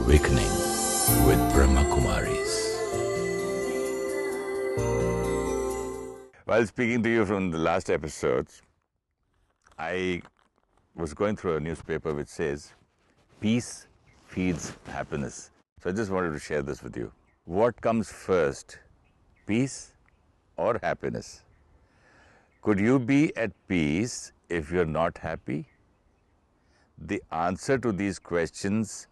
Awakening with Brahma Kumaris. While speaking to you from the last episodes, I was going through a newspaper which says, peace feeds happiness. So I just wanted to share this with you. What comes first, peace or happiness? Could you be at peace if you're not happy? The answer to these questions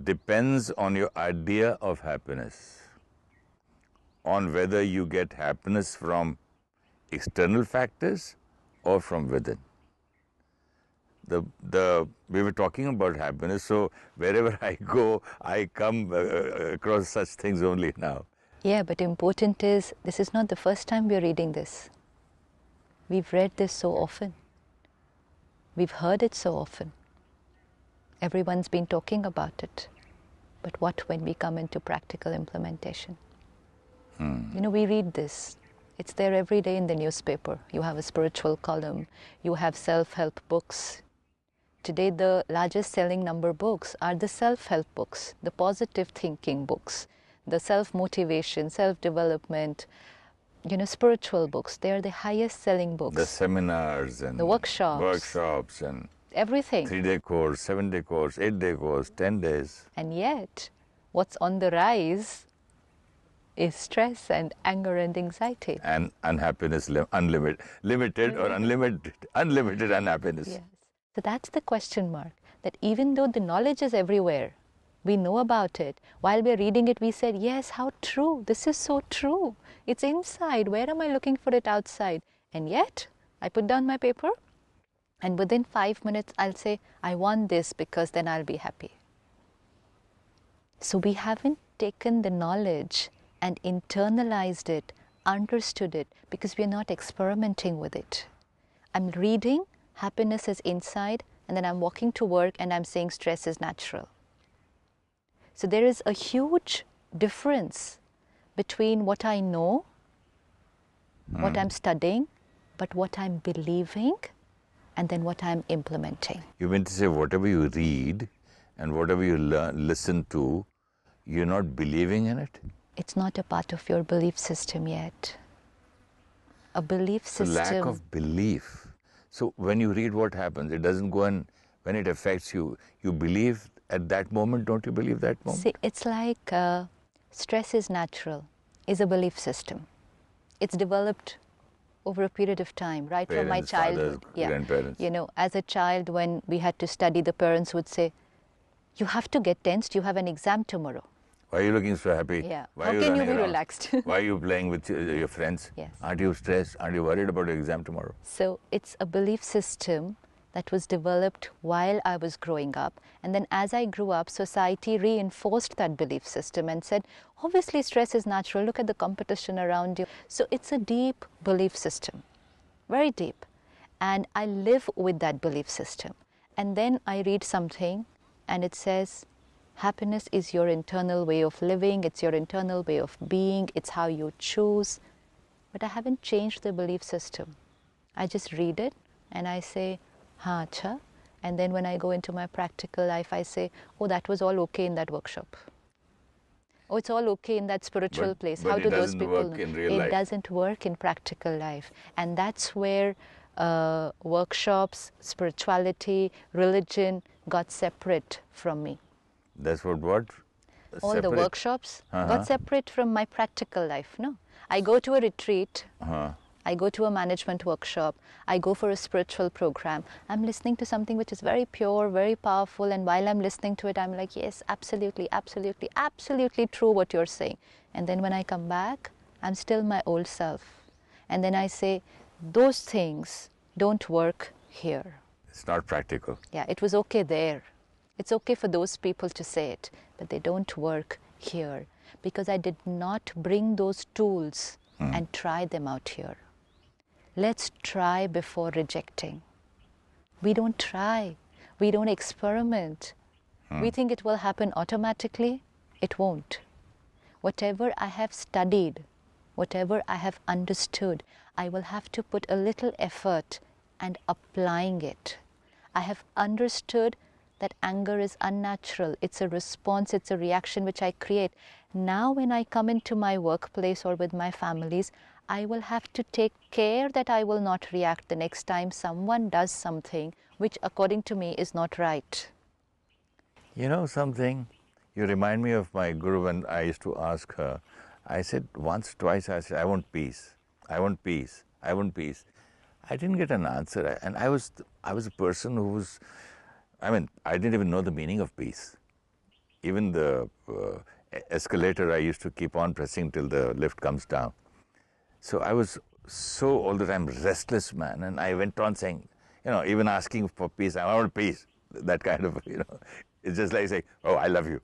depends on your idea of happiness, on whether you get happiness from external factors or from within. We were talking about happiness, so wherever I go, I come across such things only now. Yeah, but important is, this is not the first time we're reading this. We've read this so often. We've heard it so often. Everyone's been talking about it. But what when we come into practical implementation? You know, we read this. It's there every day in the newspaper. You have a spiritual column. You have self-help books. Today, the largest selling number books are the self-help books, the positive thinking books, the self-motivation, self-development, spiritual books. They are the highest selling books. The seminars and the workshops and everything. 3-day course, 7-day course, 8-day course, 10 days. And yet, what's on the rise is stress and anger and anxiety. And unhappiness, unlimited unhappiness. Yes. So that's the question mark, that even though the knowledge is everywhere, we know about it. While we're reading it, we said, yes, how true. This is so true. It's inside. Where am I looking for it outside? And yet, I put down my paper, and within 5 minutes, I'll say, I want this because then I'll be happy. So we haven't taken the knowledge and internalized it, understood it, because we're not experimenting with it. I'm reading, happiness is inside, and then I'm walking to work and I'm saying stress is natural. So there is a huge difference between what I know, what I'm studying, but what I'm believing, and then what I'm implementing. You mean to say whatever you read and whatever you listen to, you're not believing in it? It's not a part of your belief system yet. A belief system... Lack of belief. So when you read what happens, it doesn't go and when it affects you, you believe at that moment, don't you believe that moment? See, it's like stress is natural, is a belief system. It's developed over a period of time, right? Parents, from my childhood. Fathers, grandparents. As a child, when we had to study, the parents would say, you have to get tensed, you have an exam tomorrow. Why are you looking so happy? Yeah. Why How are you can you be around? relaxed? Why are you playing with your friends? Yes. Aren't you stressed? Aren't you worried about your exam tomorrow? So it's a belief system that was developed while I was growing up. And then as I grew up, society reinforced that belief system and said, obviously stress is natural, look at the competition around you. So it's a deep belief system, very deep. And I live with that belief system. And then I read something and it says, happiness is your internal way of living, it's your internal way of being, it's how you choose. But I haven't changed the belief system. I just read it and I say, ha, acha. And then when I go into my practical life, I say, oh, that was all okay in that workshop. Oh, it's all okay in that spiritual place. But How do those people work know? in real It life. doesn't work in practical life. And that's where workshops, spirituality, religion got separate from me. That's what? All the workshops got separate from my practical life, no? I go to a retreat, I go to a management workshop, I go for a spiritual program. I'm listening to something which is very pure, very powerful, and while I'm listening to it, I'm like, yes, absolutely, absolutely, absolutely true what you're saying. And then when I come back, I'm still my old self. And then I say, those things don't work here. It's not practical. Yeah, it was okay there. It's okay for those people to say it, but they don't work here because I did not bring those tools and try them out here. Let's try before rejecting. We don't try. We don't experiment. We think it will happen automatically. It won't. Whatever I have studied, whatever I have understood, I will have to put a little effort and applying it. I have understood that anger is unnatural. It's a response, it's a reaction which I create. Now when I come into my workplace or with my families, I will have to take care that I will not react the next time someone does something which according to me is not right. You know something? You remind me of my guru when I used to ask her. I said once, twice, I said, I want peace. I want peace. I want peace. I didn't get an answer. And I was a person who was, I didn't even know the meaning of peace. Even the escalator, I used to keep on pressing till the lift comes down. So I was so all the time restless, man. And I went on saying, even asking for peace, I want peace. That kind of, it's just like saying, oh, I love you.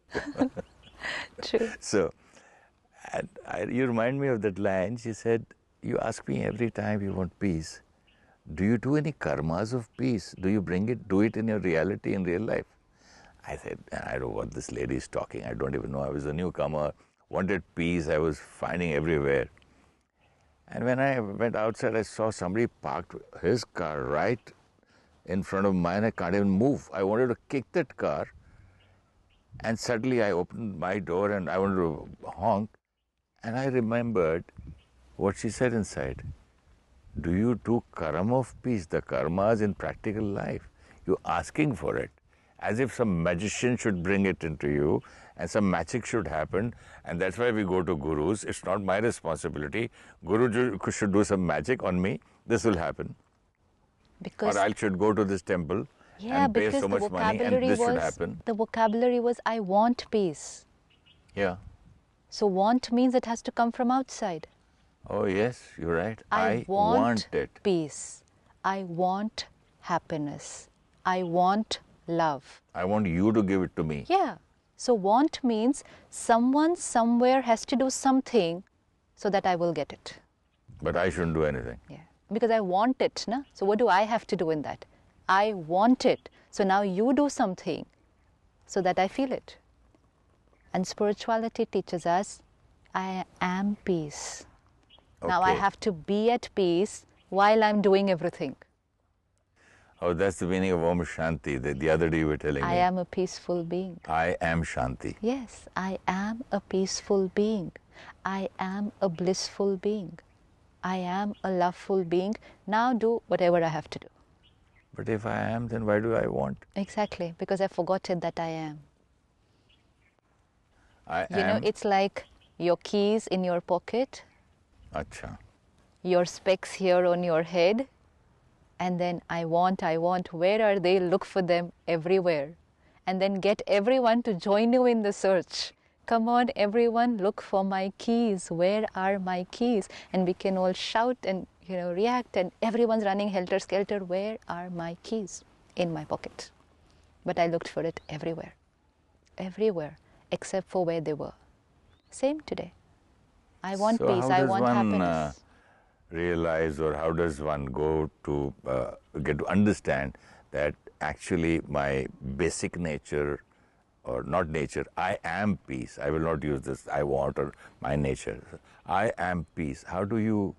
True. So, you remind me of that line. She said, you ask me every time you want peace, do you do any karmas of peace? Do you do it in your reality, in real life? I said, I don't know what this lady is talking. I don't even know. I was a newcomer, wanted peace. I was finding everywhere. And when I went outside, I saw somebody parked his car right in front of mine. I can't even move. I wanted to kick that car. And suddenly I opened my door and I wanted to honk. And I remembered what she said inside. Do you do karma of peace, the karmas in practical life? You're asking for it. As if some magician should bring it into you and some magic should happen. And that's why we go to gurus. It's not my responsibility. Guru should do some magic on me. This will happen. Or I should go to this temple and pay so much money and this should happen. The vocabulary was, I want peace. Yeah. So want means it has to come from outside. Oh, yes, you're right. I want it. Peace. I want happiness. I want love. I want you to give it to me. Yeah. So want means someone somewhere has to do something so that I will get it. But I shouldn't do anything. Yeah. Because I want it. Na? So what do I have to do in that? I want it. So now you do something so that I feel it. And spirituality teaches us, I am peace. Okay. Now I have to be at peace while I'm doing everything. Oh, that's the meaning of Om Shanti. The other day you were telling me. I am a peaceful being. I am Shanti. Yes, I am a peaceful being. I am a blissful being. I am a loveful being. Now do whatever I have to do. But if I am, then why do I want? Exactly, because I've forgotten that I am. You know, it's like your keys in your pocket. Acha. Your specs here on your head. And then I want. Where are they? Look for them everywhere. And then get everyone to join you in the search. Come on, everyone, look for my keys. Where are my keys? And we can all shout and react, and everyone's running helter-skelter. Where are my keys? In my pocket. But I looked for it everywhere. Everywhere, except for where they were. Same today. I want peace. I want happiness. Realize, or how does one go to get to understand that actually my basic nature, or not nature, I am peace. I will not use this I want or my nature. I am peace. How do you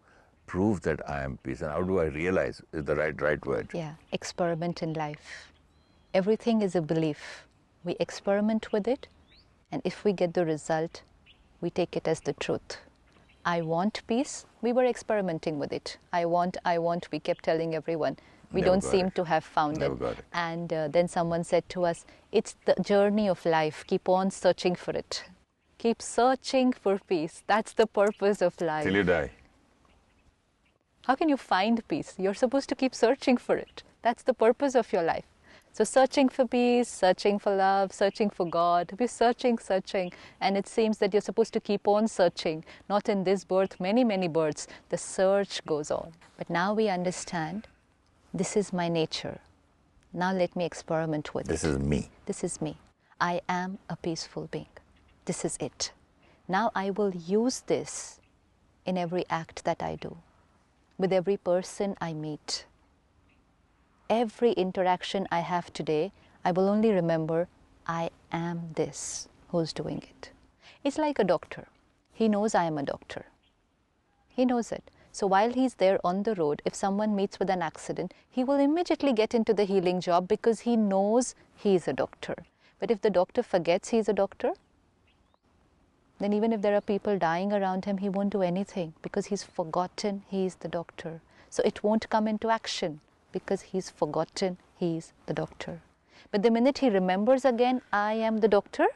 prove that I am peace, and how do I realize is the right word? Yeah, experiment in life. Everything is a belief. We experiment with it, and if we get the result, we take it as the truth. I want peace. We were experimenting with it. I want. We kept telling everyone. We don't seem to have found it. And then someone said to us, it's the journey of life. Keep on searching for it. Keep searching for peace. That's the purpose of life. Till you die. How can you find peace? You're supposed to keep searching for it. That's the purpose of your life. So searching for peace, searching for love, searching for God. We're searching. And it seems that you're supposed to keep on searching. Not in this birth, many births. The search goes on. But now we understand, this is my nature. Now let me experiment with it. This is me. This is me. I am a peaceful being. This is it. Now I will use this in every act that I do. With every person I meet. Every interaction I have today, I will only remember, I am this who's doing it. It's like a doctor. He knows I am a doctor. He knows it. So while he's there on the road, if someone meets with an accident, he will immediately get into the healing job because he knows he is a doctor. But if the doctor forgets he is a doctor, then even if there are people dying around him, he won't do anything because he's forgotten he is the doctor. So it won't come into action because he's forgotten he's the doctor. But the minute he remembers again, I am the doctor,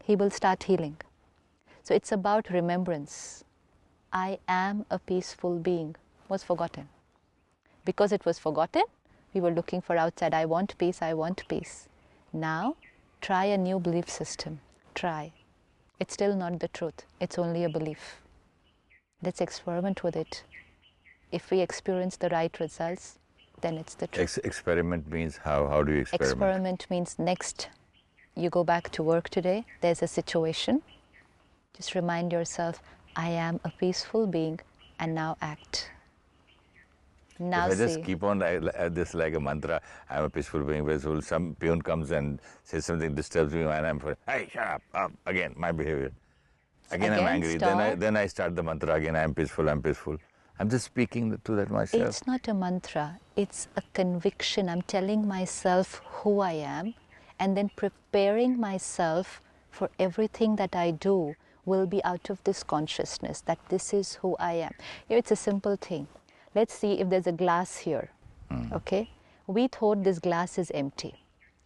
he will start healing. So it's about remembrance. I am a peaceful being was forgotten. Because it was forgotten, we were looking for outside, I want peace, I want peace. Now, try a new belief system. Try. It's still not the truth. It's only a belief. Let's experiment with it. If we experience the right results, then it's the truth. Experiment means how? How do you experiment? Experiment means next, you go back to work today, there's a situation. Just remind yourself, I am a peaceful being, and now act. Now if I just keep on this like a mantra, I'm a peaceful being, where some peon comes and says something disturbs me, and I'm for, hey, shut up, again, my behavior. Again I'm angry, then I start the mantra again, I'm peaceful, I'm peaceful. I'm just speaking to that myself. It's not a mantra, it's a conviction. I'm telling myself who I am, and then preparing myself for everything that I do will be out of this consciousness that this is who I am. It's a simple thing. Let's see if there's a glass here, okay? We thought this glass is empty.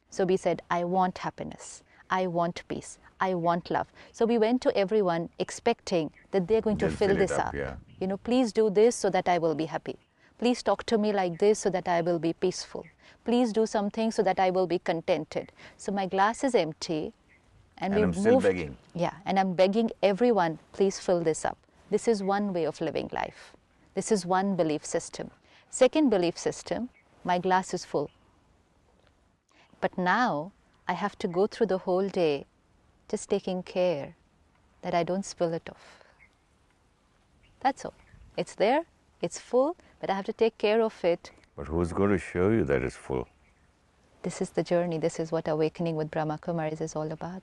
So we said, I want happiness, I want peace, I want love. So we went to everyone expecting that they're going to fill this up. Yeah. You know, please do this so that I will be happy. Please talk to me like this so that I will be peaceful. Please do something so that I will be contented. So my glass is empty. And I'm still begging. Yeah, and I'm begging everyone, please fill this up. This is one way of living life. This is one belief system. Second belief system, my glass is full. But now I have to go through the whole day just taking care that I don't spill it off. That's all. It's there, it's full, but I have to take care of it. But who's going to show you that it's full? This is the journey. This is what awakening with Brahma Kumaris is all about.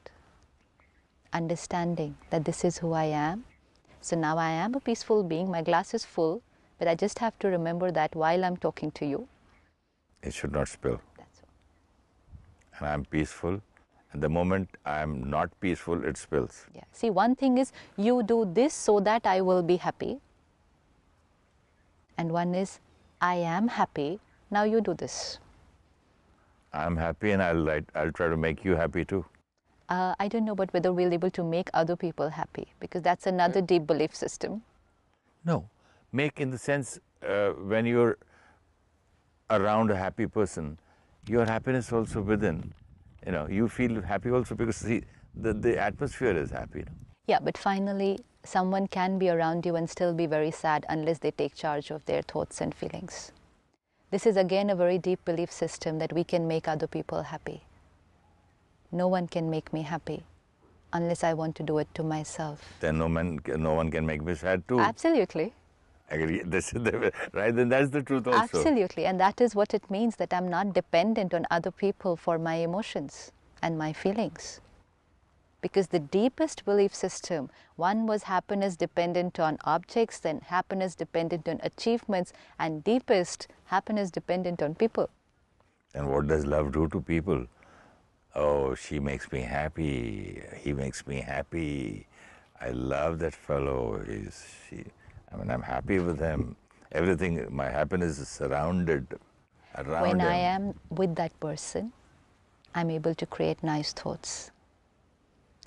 Understanding that this is who I am. So now I am a peaceful being. My glass is full, but I just have to remember that while I'm talking to you. It should not spill. That's all. And I'm peaceful. And the moment I'm not peaceful, it spills. Yeah. See, one thing is you do this so that I will be happy. And one is I am happy. Now you do this. I'm happy, and I'll try to make you happy too. I don't know, but whether we'll be able to make other people happy, because that's another deep belief system. No, make in the sense when you're around a happy person, your happiness also within. You know, you feel happy also because see, the atmosphere is happy. Yeah, but finally, someone can be around you and still be very sad unless they take charge of their thoughts and feelings. This is again a very deep belief system that we can make other people happy. No one can make me happy unless I want to do it to myself. Then no one can make me sad too. Absolutely. Agree. This is right. Then that's the truth also. Absolutely. And that is what it means, that I'm not dependent on other people for my emotions and my feelings. Because the deepest belief system, one was happiness dependent on objects, then happiness dependent on achievements, and deepest, happiness dependent on people. And what does love do to people? Oh, she makes me happy. He makes me happy. I love that fellow. I'm happy with him. Everything, my happiness is surrounded around him. When I am with that person, I'm able to create nice thoughts.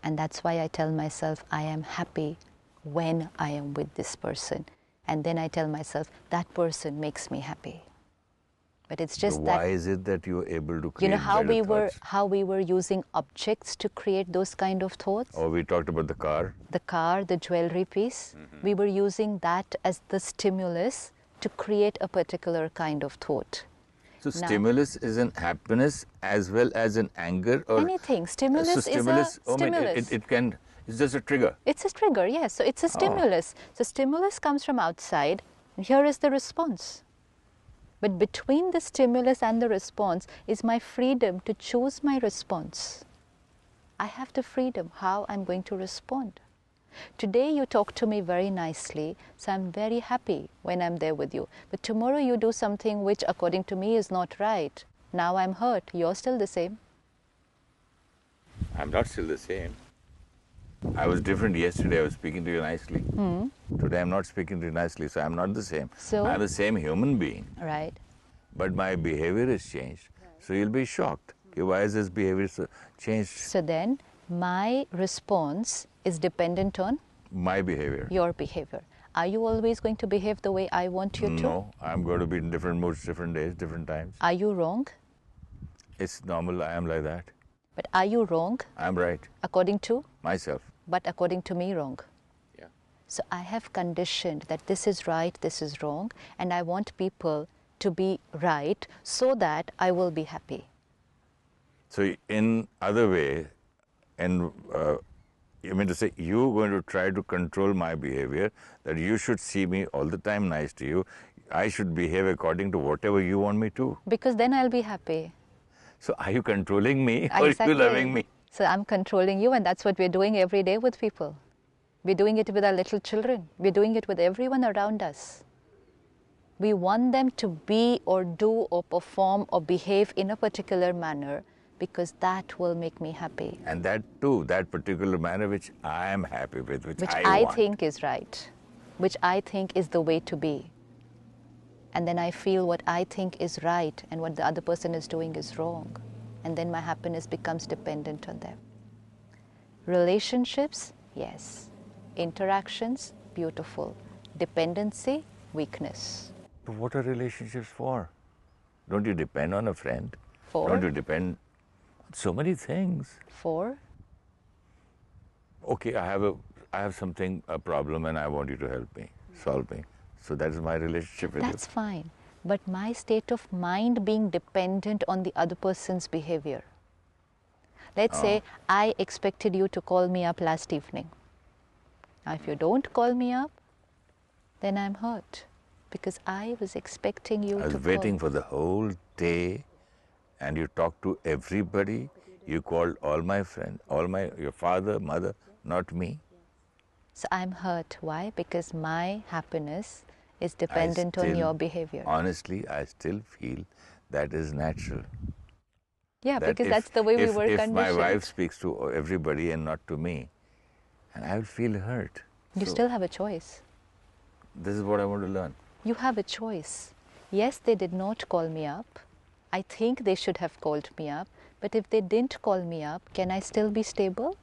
And that's why I tell myself I am happy when I am with this person. And then I tell myself that person makes me happy. But it's just so that. Why is it that you're able to create how we were thoughts? using objects to create those kind of thoughts? Oh, we talked about the car. The car, the jewelry piece. Mm-hmm. We were using that as the stimulus to create a particular kind of thought. So stimulus is an happiness as well as an anger, or anything. Stimulus is a stimulus. It's just a trigger. It's a trigger, yes. So it's a stimulus. So stimulus comes from outside, and here is the response. But between the stimulus and the response is my freedom to choose my response. I have the freedom how I'm going to respond. Today you talk to me very nicely, so I'm very happy when I'm there with you. But tomorrow you do something which according to me is not right. Now I'm hurt. You're still the same. I'm not still the same. I was different yesterday. I was speaking to you nicely. Today I'm not speaking to you nicely, so I'm not the same. So, I'm the same human being. Right. But my behavior has changed. So you'll be shocked. Okay, why has this behavior changed? So then my response is dependent on My behavior. your behavior. Are you always going to behave the way I want you to? No, I'm going to be in different moods, different days, different times. Are you wrong? It's normal. I am like that. But are you wrong I'm right. according to? Myself. But according to me, wrong. Yeah. So I have conditioned that this is right, this is wrong, and I want people to be right so that I will be happy. So in other way, and you mean to say you're going to try to control my behavior, that you should see me all the time nice to you. I should behave according to whatever you want me to. Because then I'll be happy. So are you controlling me or Exactly. are you loving me? So I'm controlling you, and that's what we're doing every day with people. We're doing it with our little children. We're doing it with everyone around us. We want them to be or do or perform or behave in a particular manner because that will make me happy. And that too, that particular manner which I am happy with, which I I want. think is right, which I think is the way to be. And then I feel what I think is right and what the other person is doing is wrong. And then my happiness becomes dependent on them. Relationships, yes. Interactions, beautiful. Dependency, weakness. But what are relationships for? Don't you depend on a friend? For? Don't you depend on so many things? For? Okay, I have something, a problem, and I want you to help me, solve me. So that is my relationship with That's you. fine. But my state of mind being dependent on the other person's behavior. Let's say I expected you to call me up last evening. Now, if you don't call me up, then I'm hurt because I was expecting you to I was call. waiting for the whole day, and you talked to everybody. You called all my friends, your father, mother, not me. So I'm hurt. Why? Because my happiness is dependent on your behavior. Honestly, I still feel that is natural. Yeah, because that's the way we were If conditioned. my wife speaks to everybody and not to me, and I will feel hurt. You still have a choice. This is what I want to learn. You have a choice. Yes, they did not call me up. I think they should have called me up. But if they didn't call me up, can I still be stable?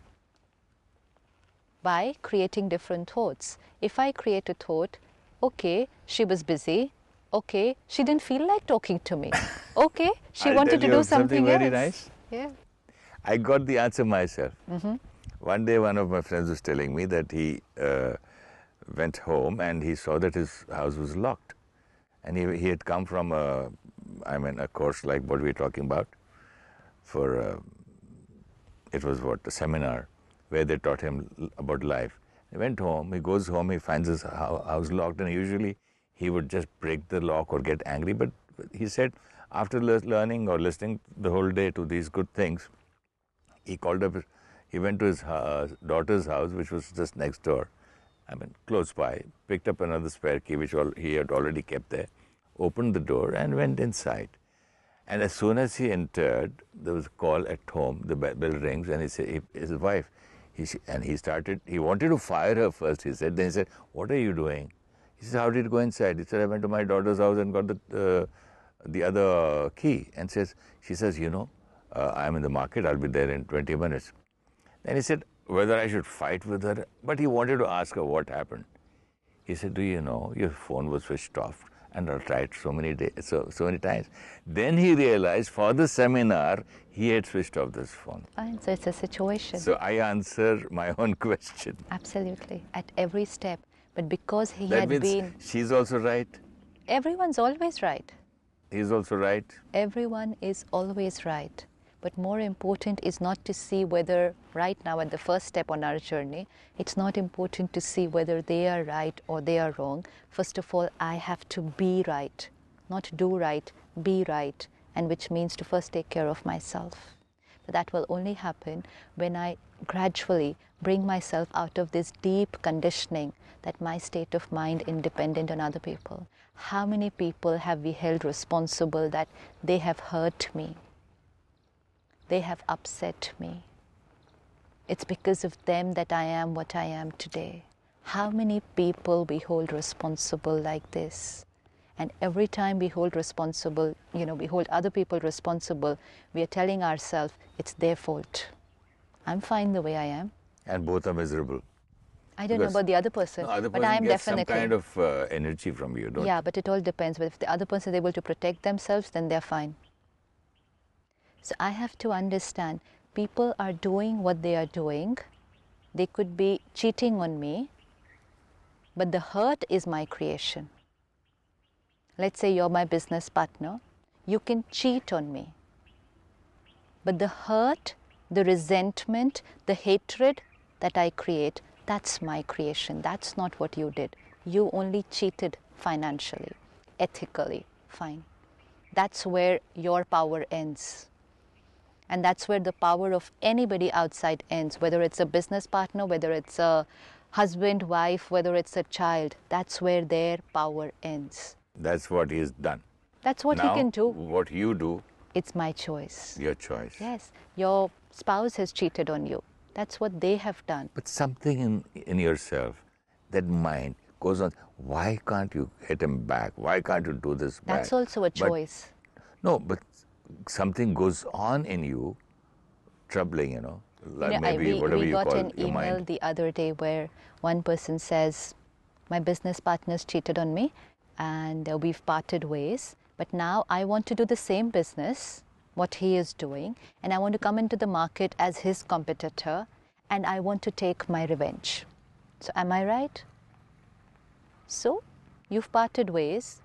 By creating different thoughts. If I create a thought, okay, she was busy. Okay, she didn't feel like talking to me. Okay, she I'll wanted to tell do you something very else. nice. Yeah. I got the answer myself. One day, one of my friends was telling me that he went home and he saw that his house was locked. And he had come from a course like what we're talking about. It was a seminar where they taught him about life. He went home, he goes home, he finds his house locked, and usually he would just break the lock or get angry. But he said, after learning or listening the whole day to these good things, he went to his daughter's house, which was just next door, close by, picked up another spare key, which he had already kept there, opened the door and went inside. And as soon as he entered, there was a call at home, the bell rings, and he said, his wife, he wanted to fire her first, he said. Then he said, what are you doing? He said, how did it go inside? He said, I went to my daughter's house and got the other key. And she says, I'm in the market, I'll be there in 20 minutes. Then he said, whether I should fight with her, but he wanted to ask her what happened. He said, do you know, your phone was switched off, and I tried so many times. Then he realized for the seminar, he had switched off this phone. Fine, so it's a situation. So I answer my own question. Absolutely, at every step. But because he That had means been... she's also right, Everyone's always right. he's also right. Everyone is always right. But more important is not to see whether right now at the first step on our journey, it's not important to see whether they are right or they are wrong. First of all, I have to be right, not do right, be right, and which means to first take care of myself. that will only happen when I gradually bring myself out of this deep conditioning that my state of mind independent on other people. How many people have we held responsible that they have hurt me? They have upset me. It's because of them that I am what I am today. How many people we hold responsible like this? And every time we hold responsible, we hold other people responsible, we are telling ourselves it's their fault. I'm fine the way I am. And both are miserable. I don't know about the other person, but I am gets definitely. some kind of energy from you, don't Yeah, but it all depends. But if the other person is able to protect themselves, then they're fine. So I have to understand, people are doing what they are doing. They could be cheating on me, but the hurt is my creation. Let's say you're my business partner. You can cheat on me. But the hurt, the resentment, the hatred that I create, that's my creation. That's not what you did. You only cheated financially, ethically, fine. That's where your power ends. And that's where the power of anybody outside ends, whether it's a business partner, whether it's a husband, wife, whether it's a child. That's where their power ends. That's what he's done. That's what Now, he can do. What you do, it's my choice. Your choice. Yes. Your spouse has cheated on you. That's what they have done. But something in yourself, that mind goes on, why can't you hit him back? Why can't you do this back? That's also a choice. But something goes on in you, troubling, like maybe whatever you call your mind. We got an email the other day where one person says, my business partner's cheated on me and we've parted ways, but now I want to do the same business, what he is doing, and I want to come into the market as his competitor, and I want to take my revenge. So am I right? So you've parted ways,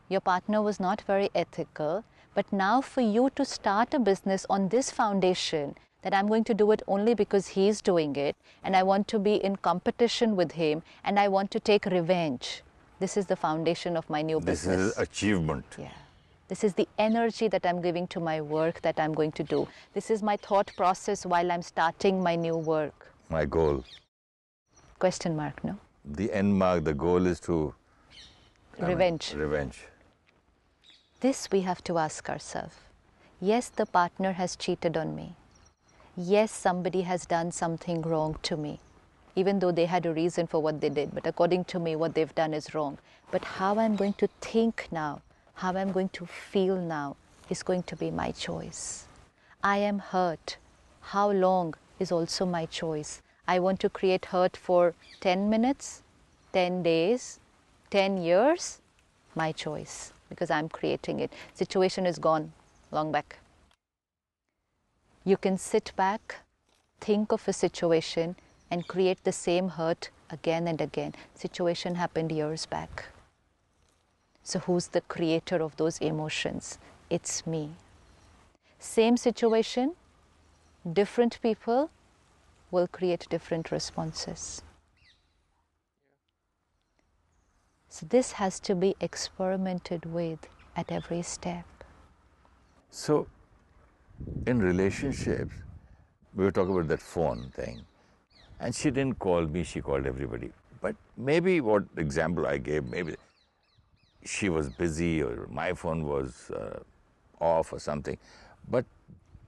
your partner was not very ethical, but now for you to start a business on this foundation, that I'm going to do it only because he's doing it, and I want to be in competition with him, and I want to take revenge. This is the foundation of my new business. This is achievement. Yeah. This is the energy that I'm giving to my work that I'm going to do. This is my thought process while I'm starting my new work. My goal. Question mark, no? The end mark, the goal is to... Revenge. Revenge. This we have to ask ourselves. Yes, the partner has cheated on me. Yes, somebody has done something wrong to me, even though they had a reason for what they did. But according to me, what they've done is wrong. But how I'm going to think now, how I'm going to feel now is going to be my choice. I am hurt. How long is also my choice. I want to create hurt for 10 minutes, 10 days, 10 years, my choice, because I'm creating it. Situation is gone long back. You can sit back, think of a situation and create the same hurt again and again. Situation happened years back. So who's the creator of those emotions? It's me. Same situation, different people will create different responses. So this has to be experimented with at every step. So, in relationships, we were talking about that phone thing. And she didn't call me, she called everybody. But maybe what example I gave, maybe she was busy or my phone was off or something. But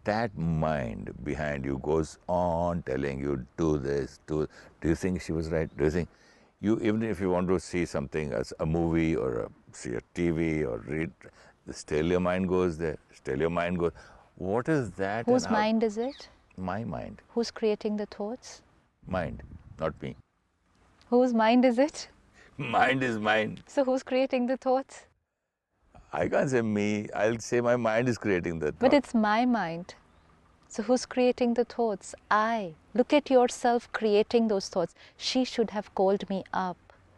that mind behind you goes on telling you, do this, do you think she was right? Do you think even if you want to see something as a movie or see a TV or read, still your mind goes there, still your mind goes. What is that? Whose mind is it? My mind. Who's creating the thoughts? Mind, not me. Whose mind is it? Mind is mine. So who's creating the thoughts? I can't say me. I'll say my mind is creating the thought. But it's my mind. So who's creating the thoughts? I. Look at yourself creating those thoughts. She should have called me up.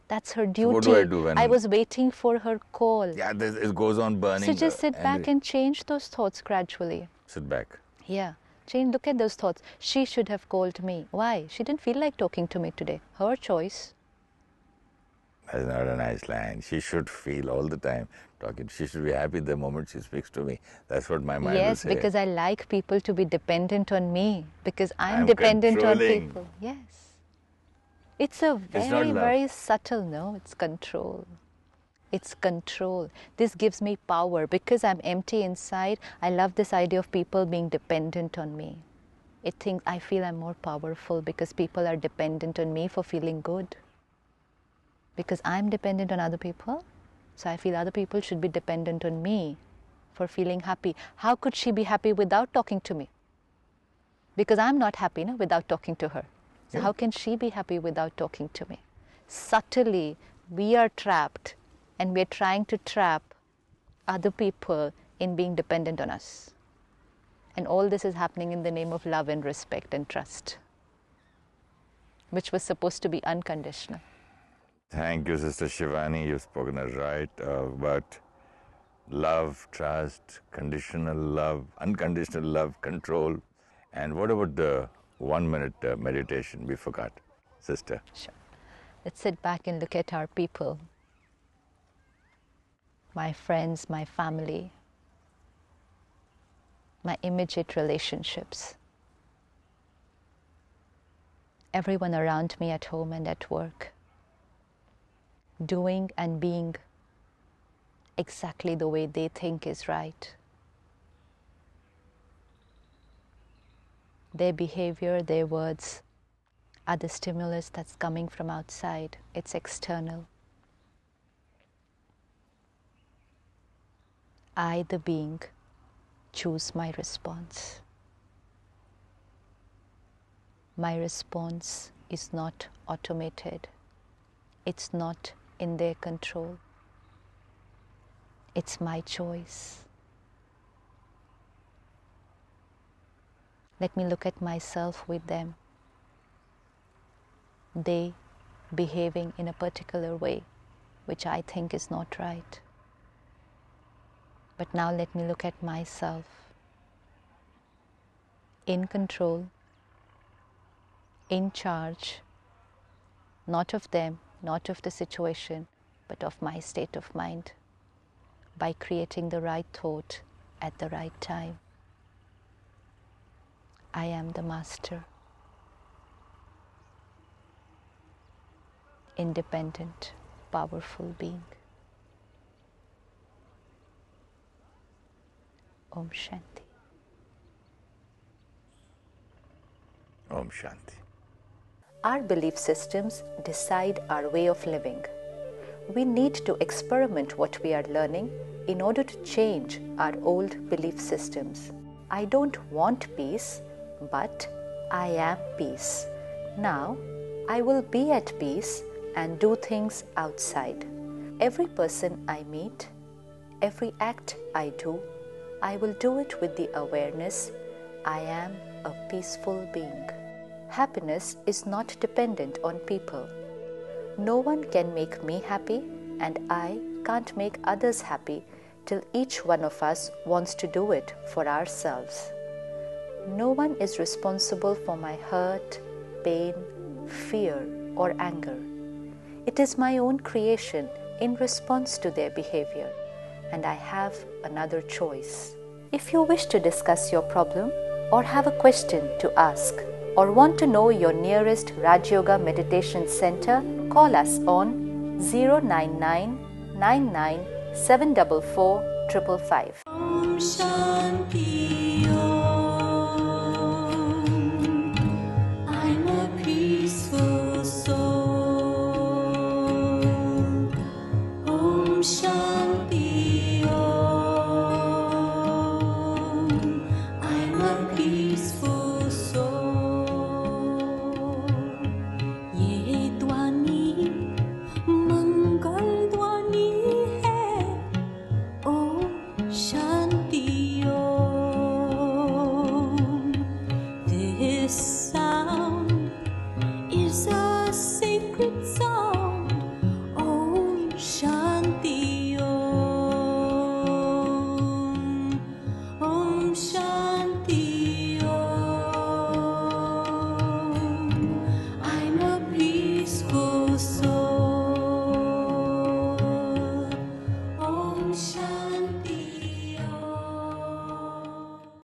That's her duty. So what do I do when... I was waiting for her call. Yeah, it goes on burning. So just sit back and change those thoughts gradually. Sit back. Yeah. Look at those thoughts. She should have called me. Why? She didn't feel like talking to me today. Her choice. That's not a nice line. She should feel all the time talking. She should be happy the moment she speaks to me. That's what my mind will Yes, say. because I like people to be dependent on me. Because I'm I'm dependent on controlling. people. Yes. It's a It's not very, love. very subtle, no? It's control. It's control. This gives me power. Because I'm empty inside, I love this idea of people being dependent on me. I feel I'm more powerful because people are dependent on me for feeling good. Because I'm dependent on other people, so I feel other people should be dependent on me for feeling happy. How could she be happy without talking to me? Because I'm not happy without talking to her. So how can she be happy without talking to me? Subtly, we are trapped, and we're trying to trap other people in being dependent on us. And all this is happening in the name of love and respect and trust, which was supposed to be unconditional. Thank you, Sister Shivani. You've spoken it right about love, trust, conditional love, unconditional love, control. And what about the 1 minute meditation? We forgot, Sister. Sure. Let's sit back and look at our people, my friends, my family, my immediate relationships, everyone around me at home and at work, doing and being exactly the way they think is right. Their behavior, their words are the stimulus that's coming from outside. It's external. I, the being, choose my response. My response is not automated. It's not in their control. It's my choice. Let me look at myself with them. They behaving in a particular way, which I think is not right. But now let me look at myself. In control, in charge, not of them, not of the situation, but of my state of mind, by creating the right thought at the right time. I am the master, independent, powerful being. Om Shanti. Om Shanti. Our belief systems decide our way of living. We need to experiment what we are learning in order to change our old belief systems. I don't want peace, but I am peace. Now, I will be at peace and do things outside. Every person I meet, every act I do, I will do it with the awareness I am a peaceful being. Happiness is not dependent on people. No one can make me happy, and I can't make others happy till each one of us wants to do it for ourselves. No one is responsible for my hurt, pain, fear, or anger. It is my own creation in response to their behavior, and I have another choice. If you wish to discuss your problem or have a question to ask, or want to know your nearest Rajyoga Meditation Center, call us on 099 99 744 555. Shanti.